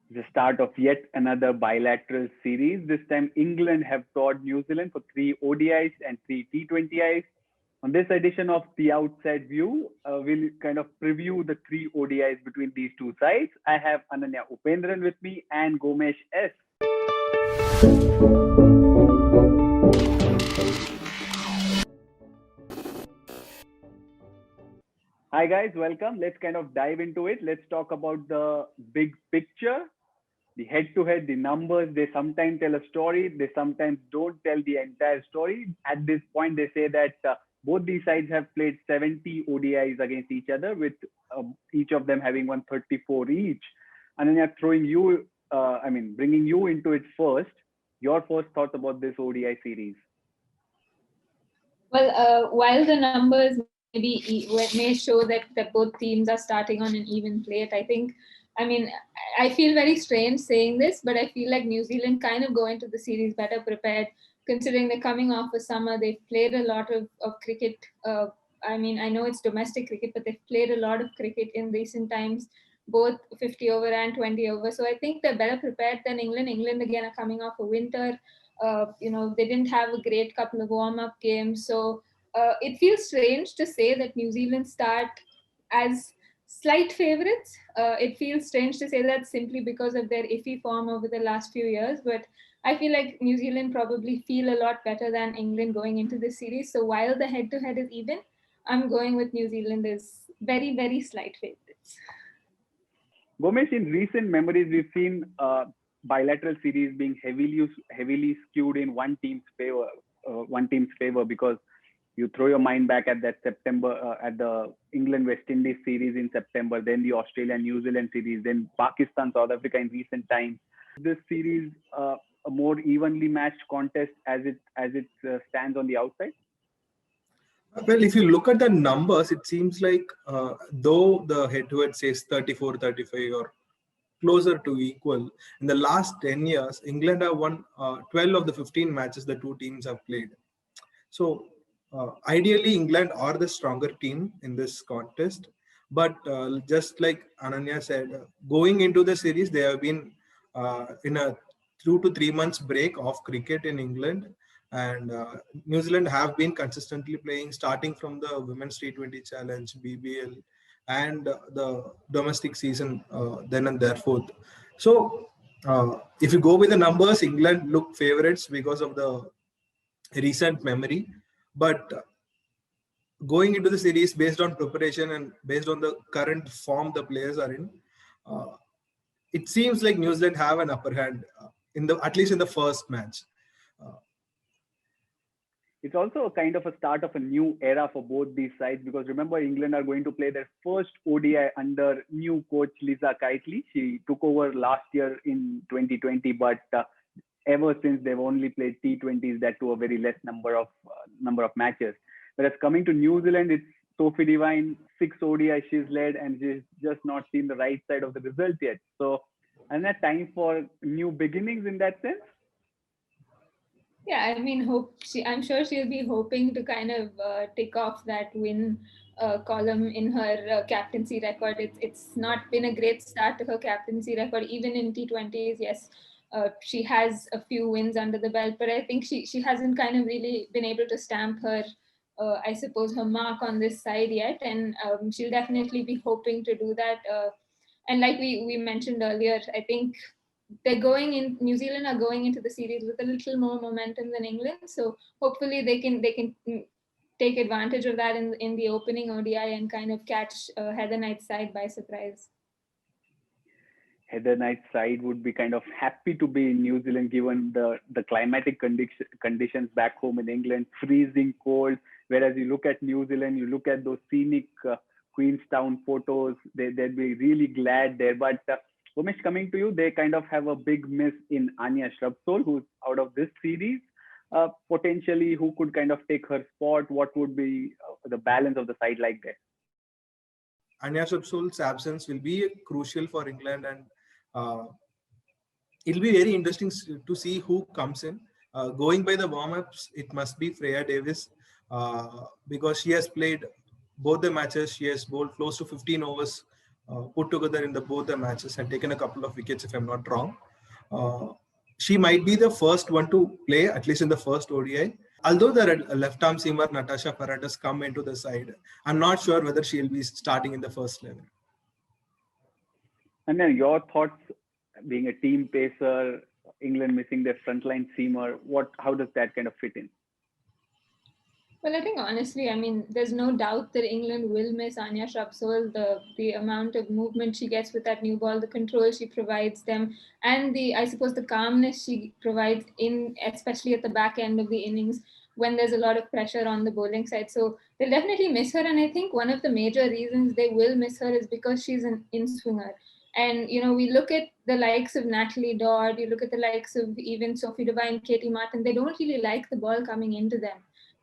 The start of yet another bilateral series. This time, England have toured New Zealand for three ODIs and three T20Is. On this edition of The Outside View, we'll kind of preview the three ODIs between these two sides. I have Ananya Upendran with me and Gomesh S. Hi guys, welcome. Let's kind of dive into it. Let's talk about the big picture, the head-to-head, the numbers. They sometimes tell a story. They sometimes don't tell the entire story. At this point, they say that both these sides have played 70 ODIs against each other, with each of them having won 34 each. Ananya, bringing you into it first. Your first thoughts about this ODI series? Well, while the numbers may show that both teams are starting on an even plate, I feel very strange saying this, but I feel like New Zealand kind of go into the series better prepared, considering they're coming off a summer. They've played a lot of cricket. I know it's domestic cricket, but they've played a lot of cricket in recent times, both 50 over and 20 over. So I think they're better prepared than England. England, again, are coming off a winter. They didn't have a great couple of warm-up games. So it feels strange to say that New Zealand start as slight favorites. It feels strange to say that simply because of their iffy form over the last few years, but I feel like New Zealand probably feel a lot better than England going into this series. So while the head-to-head is even, I'm going with New Zealand as very, very slight favorites. Gomesh, in recent memories, we've seen bilateral series being heavily skewed in one team's favor, because you throw your mind back at that September, at the England West Indies series in September, then the Australia New Zealand series, then Pakistan South Africa in recent times. This series a more evenly matched contest as it stands on the outside? Well, if you look at the numbers, it seems like though the head-to-head says 34, 35 or closer to equal, in the last 10 years, England have won 12 of the 15 matches the two teams have played. So ideally, England are the stronger team in this contest. But just like Ananya said, going into the series, they have been in a 2 to 3 months break of cricket in England. And New Zealand have been consistently playing, starting from the Women's T20 Challenge, BBL, and the domestic season then and therefore. So if you go with the numbers, England look favorites because of the recent memory. But going into the series based on preparation and based on the current form the players are in, it seems like New Zealand have an upper hand at least in the first match. It's also a kind of a start of a new era for both these sides, because remember, England are going to play their first ODI under new coach Lisa Keightley. She took over last year in 2020, but ever since they've only played T20s, that to a very less number of matches. Whereas coming to New Zealand, it's Sophie Devine, 6 ODI she's led, and she's just not seen the right side of the result yet. So, and that time for new beginnings in that sense. Yeah, I'm sure she'll be hoping to kind of tick off that win column in her captaincy record. It's not been a great start to her captaincy record, even in T20s. Yes, she has a few wins under the belt, but I think she hasn't kind of really been able to stamp her, I suppose, her mark on this side yet, and she'll definitely be hoping to do that. And like we mentioned earlier, I think New Zealand are going into the series with a little more momentum than England. So hopefully they can take advantage of that in the opening ODI and kind of catch Heather Knight's side by surprise. Heather Knight's side would be kind of happy to be in New Zealand, given the climatic conditions back home in England, freezing cold. Whereas you look at New Zealand, you look at those scenic Queenstown photos, they'd be really glad there. But Umesh, coming to you, they kind of have a big miss in Anya Shrubsole, who's out of this series. Potentially, who could kind of take her spot? What would be the balance of the side like that? Anya Shrubsole's absence will be crucial for England, and it'll be very interesting to see who comes in. Going by the warm-ups, it must be Freya Davis because she has played both the matches. She has bowled close to 15 overs put together in both the matches and taken a couple of wickets, if I'm not wrong. She might be the first one to play, at least in the first ODI. Although the left-arm seamer Natasha Farad has come into the side, I'm not sure whether she'll be starting in the first 11. And then your thoughts, being a team pacer, England missing their frontline seamer, how does that kind of fit in? Well, I think honestly, I mean, there's no doubt that England will miss Anya Shrubsole. The amount of movement she gets with that new ball, the control she provides them, and I suppose the calmness she provides in, especially at the back end of the innings when there's a lot of pressure on the bowling side. So they'll definitely miss her, and I think one of the major reasons they will miss her is because she's an in-swinger. And we look at the likes of Natalie Dodd, you look at the likes of even Sophie Devine, Katie Martin. They don't really like the ball coming into them.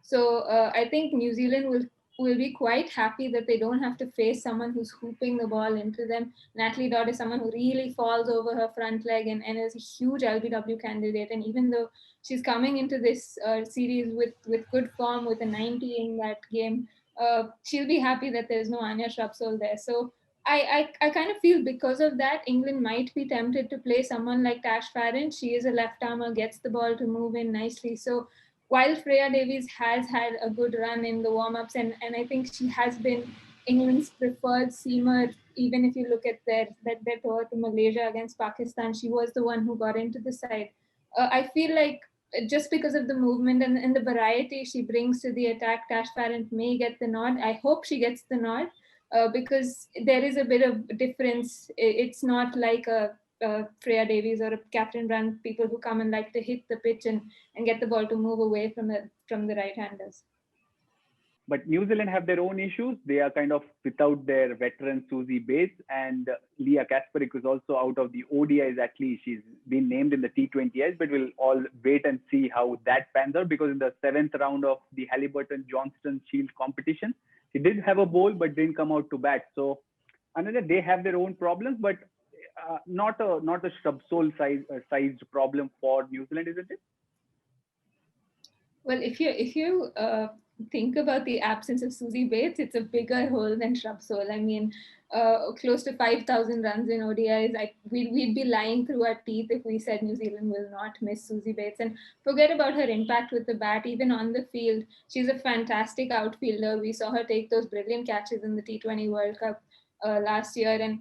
So I think New Zealand will be quite happy that they don't have to face someone who's hooping the ball into them. Natalie Dodd is someone who really falls over her front leg and is a huge LBW candidate. And even though she's coming into this series with good form, with a 90 in that game, she'll be happy that there's no Anya Shrubsole there. So I kind of feel because of that, England might be tempted to play someone like Tash Farron. She is a left armer, gets the ball to move in nicely. So while Freya Davies has had a good run in the warm-ups, and I think she has been England's preferred seamer, even if you look at their tour to Malaysia against Pakistan, she was the one who got into the side. I feel like just because of the movement and the variety she brings to the attack, Tash Farron may get the nod. I hope she gets the nod because there is a bit of difference. It's not like a Freya Davies or a Catherine Brand, people who come and like to hit the pitch and get the ball to move away from the right-handers. But New Zealand have their own issues. They are kind of without their veteran Susie Bates, and Leah Kasperek is also out of the ODIs. At least she's been named in the T20Is, but we'll all wait and see how that pans out, because in the 7th round of the Halliburton Johnston Shield competition, she did have a bowl but didn't come out to bat. So they have their own problems, but not a Shrubsole sized problem for New Zealand, isn't it? Well, if you think about the absence of Susie Bates, it's a bigger hole than Shrubsole. I mean, close to 5,000 runs in ODIs. We'd be lying through our teeth if we said New Zealand will not miss Susie Bates. And forget about her impact with the bat, even on the field. She's a fantastic outfielder. We saw her take those brilliant catches in the T20 World Cup last year. And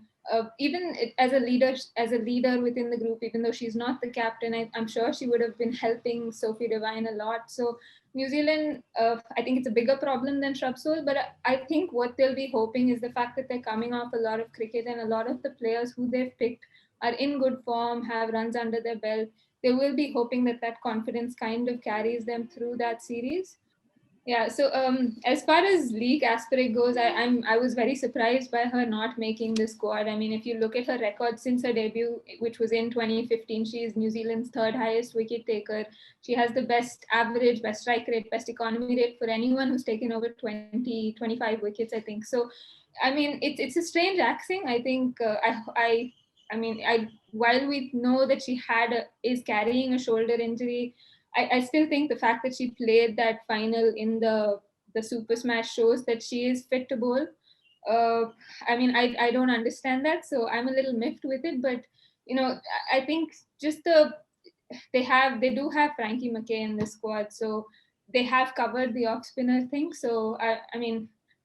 even as a leader within the group, even though she's not the captain, I'm sure she would have been helping Sophie Devine a lot. So New Zealand, I think it's a bigger problem than Shrubsole, but I think what they'll be hoping is the fact that they're coming off a lot of cricket, and a lot of the players who they've picked are in good form, have runs under their belt. They will be hoping that confidence kind of carries them through that series. Yeah, so as far as Leah Kasperek goes, I was very surprised by her not making the squad. I mean, if you look at her record since her debut, which was in 2015, she is New Zealand's 3rd highest wicket taker. She has the best average, best strike rate, best economy rate for anyone who's taken over 20, 25 wickets, I think. So, I mean, it's a strange axing. I think while we know that she is carrying a shoulder injury, I still think the fact that she played that final in the Super Smash shows that she is fit to bowl. I don't understand that, so I'm a little miffed with it. But I think just they do have Frankie McKay in the squad, so they have covered the off spinner thing. So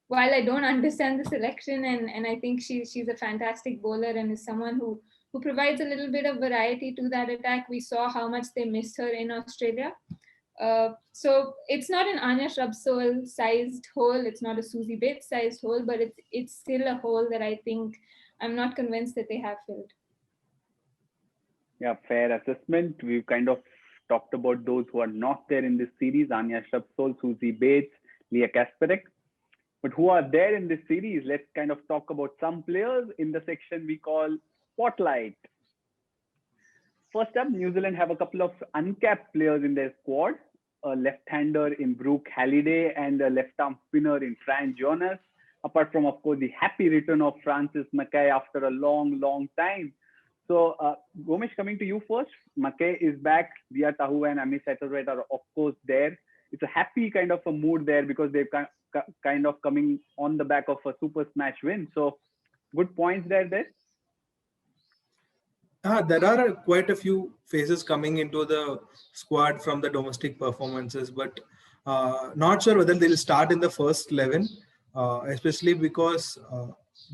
while I don't understand the selection, and I think she's a fantastic bowler and is someone who provides a little bit of variety to that attack. We saw how much they missed her in Australia. So it's not an Anya Shrubsole sized hole. It's not a Susie Bates sized hole, but it's still a hole that I think I'm not convinced that they have filled. Yeah, fair assessment. We've kind of talked about those who are not there in this series: Anya Shrubsole, Susie Bates, Leah Kasperek. But who are there in this series? Let's kind of talk about some players in the section we call Spotlight. First up, New Zealand have a couple of uncapped players in their squad, a left-hander in Brooke Halliday and a left-arm spinner in Fran Jonas, apart from, of course, the happy return of Francis Mackay after a long, long time. So, Gomesh, coming to you first. Mackay is back. Dia Tahu and Amy Satterthwaite are, of course, there. It's a happy kind of a mood there because they've kind of coming on the back of a Super Smash win. So, good points there. There are quite a few phases coming into the squad from the domestic performances, but not sure whether they'll start in the first 11, especially because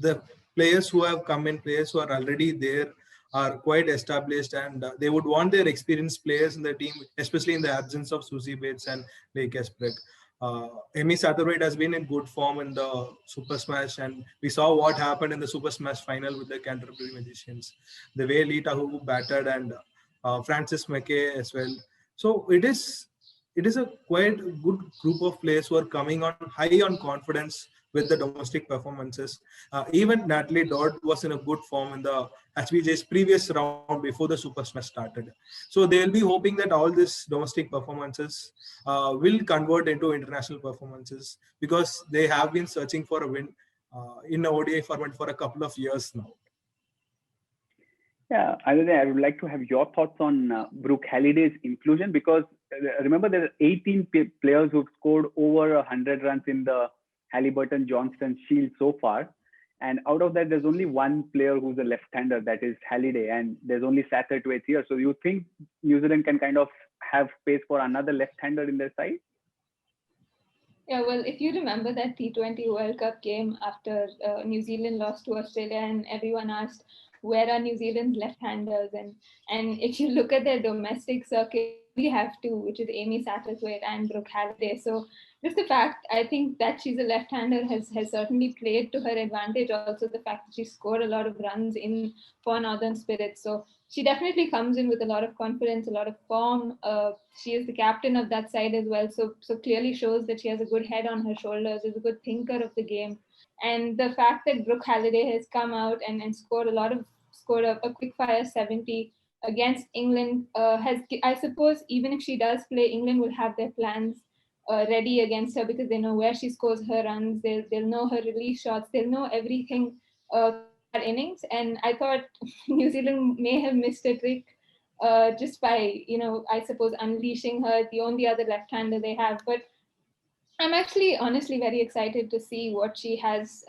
the players who have come in, players who are already there, are quite established, and they would want their experienced players in the team, especially in the absence of Susie Bates and Leigh Kasperek. Amy Satterwhite has been in good form in the Super Smash, and we saw what happened in the Super Smash final with the Canterbury Magicians. The way Lee Tahu battered, and Francis McKay as well. So it is a quite good group of players who are coming on high on confidence with the domestic performances. Even Natalie Dodd was in a good form in the HBJ's previous round before the Super Smash started. So they'll be hoping that all these domestic performances will convert into international performances, because they have been searching for a win in the ODI format for a couple of years now. Yeah, I would like to have your thoughts on Brooke Halliday's inclusion, because remember there are 18 players who've scored over 100 runs in the Halliburton-Johnston Shield so far. And out of that, there's only one player who's a left-hander, that is Halliday, and there's only Satterthwaite here. So you think New Zealand can kind of have space for another left-hander in their side? Yeah, well, if you remember that T20 World Cup game after New Zealand lost to Australia, and everyone asked, where are New Zealand's left-handers? And if you look at their domestic circuit, we have two, which is Amy Satterthwaite and Brooke Halliday. So just the fact, I think that she's a left-hander has certainly played to her advantage. Also the fact that she scored a lot of runs for Northern Spirit. So she definitely comes in with a lot of confidence, a lot of form. She is the captain of that side as well. So clearly shows that she has a good head on her shoulders, is a good thinker of the game. And the fact that Brooke Halliday has come out and scored a quick fire 70 against England I suppose even if she does play, England will have their plans ready against her, because they know where she scores her runs. They'll know her release shots. They'll know everything her innings. And I thought New Zealand may have missed a trick just by, I suppose unleashing her, the only other left-hander they have. But I'm actually honestly very excited to see what she has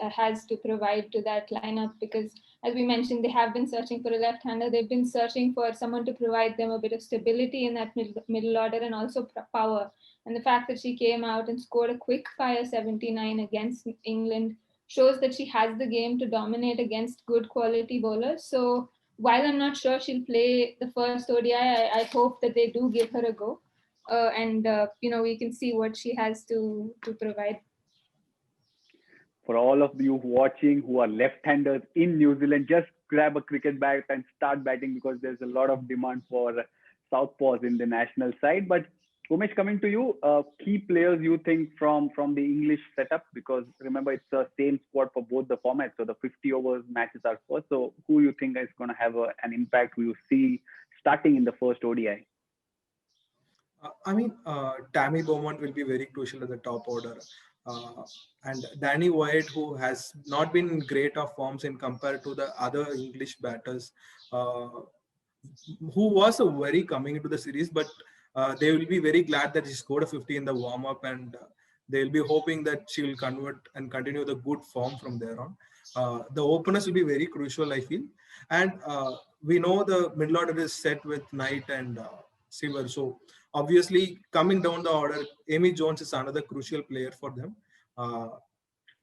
to provide to that lineup, because as we mentioned, they have been searching for a left-hander. They've been searching for someone to provide them a bit of stability in that middle order, and also power. And the fact that she came out and scored a quick fire 79 against England shows that she has the game to dominate against good quality bowlers. So while I'm not sure she'll play the first ODI, I hope that they do give her a go. And we can see what she has to provide. For all of you watching who are left-handers in New Zealand, just grab a cricket bat and start batting, because there's a lot of demand for southpaws in the national side. But Umesh, coming to you, key players you think from the English setup, because remember it's the same squad for both the formats. So the 50 overs matches are first. So who you think is going to have an impact? Who you see starting in the first ODI? Tammy Beaumont will be very crucial at the top order. And Danny Wyatt, who has not been great of forms in compared to the other English batters, who was a worry coming into the series, but they will be very glad that she scored a 50 in the warm-up, and they'll be hoping that she will convert and continue the good form from there on. The openers will be very crucial, I feel. And we know the middle order is set with Knight and Seaver. So obviously, coming down the order, Amy Jones is another crucial player for them.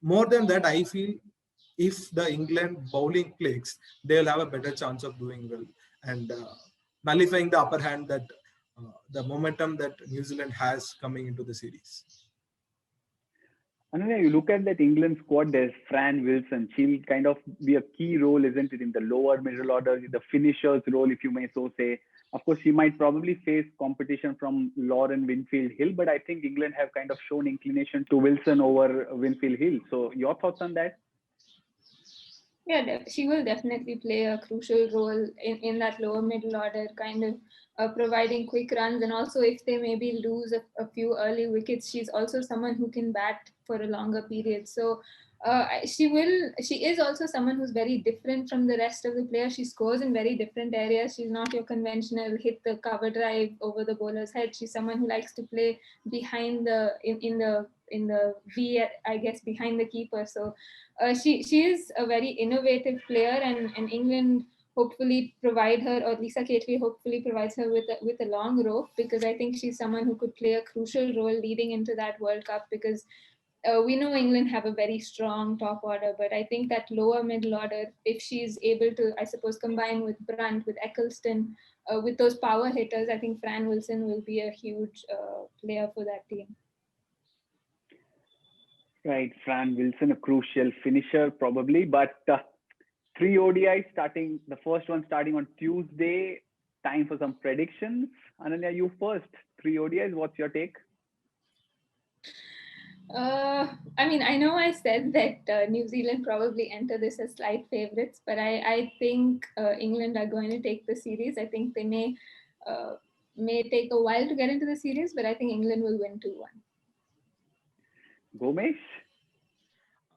More than that, I feel if the England bowling clicks, they'll have a better chance of doing well and nullifying the upper hand that the momentum that New Zealand has coming into the series. Ananya, you look at that England squad, there's Fran Wilson. She'll kind of be a key role, isn't it, in the lower middle order, the finisher's role, if you may so say. Of course, she might probably face competition from Lauren Winfield Hill, but I think England have kind of shown inclination to Wilson over Winfield Hill. So your thoughts on that? Yeah, she will definitely play a crucial role in that lower middle order, kind of providing quick runs. And also if they maybe lose a few early wickets, she's also someone who can bat for a longer period. So She is also someone who's very different from the rest of the players. She scores in very different areas. She's not your conventional hit the cover drive over the bowler's head. She's someone who likes to play behind in the V, I guess, behind the keeper. So she is a very innovative player, and England hopefully provide her, or Lisa Catley hopefully provides her with a long rope, because I think she's someone who could play a crucial role leading into that World Cup, because we know England have a very strong top order, but I think that lower middle order, if she's able to, I suppose, combine with Brunt, with Eccleston, with those power hitters, I think Fran Wilson will be a huge player for that team. Right, Fran Wilson, a crucial finisher probably, but 3 ODIs starting, the first one starting on Tuesday. Time for some predictions. Ananya, you first. 3 ODIs, what's your take? I mean, I know I said that New Zealand probably enter this as slight favorites, but I think England are going to take the series. I think they may take a while to get into the series, but I think England will win 2-1. Gomesh?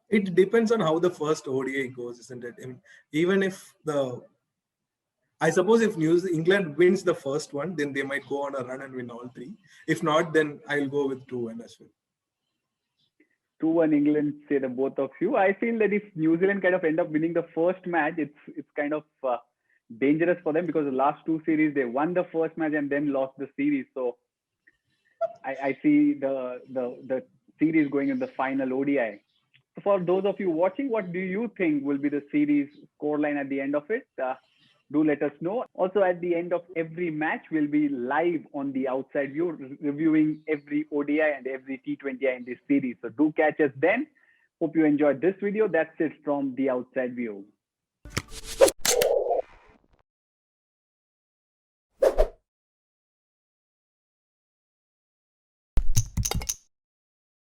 It depends on how the first ODI goes, isn't it? I mean, even if I suppose if England wins the first one, then they might go on a run and win all 3. If not, then I'll go with 2-1 as well. 2-1 England, say the both of you. I feel that if New Zealand kind of end up winning the first match, it's kind of dangerous for them, because the last 2 series they won the first match and then lost the series. So I see the series going in the final ODI. So for those of you watching, what do you think will be the series scoreline at the end of it? Do let us know. Also, at the end of every match, we'll be live on the Outside View, reviewing every ODI and every T20I in this series. So do catch us then. Hope you enjoyed this video. That's it from the Outside View.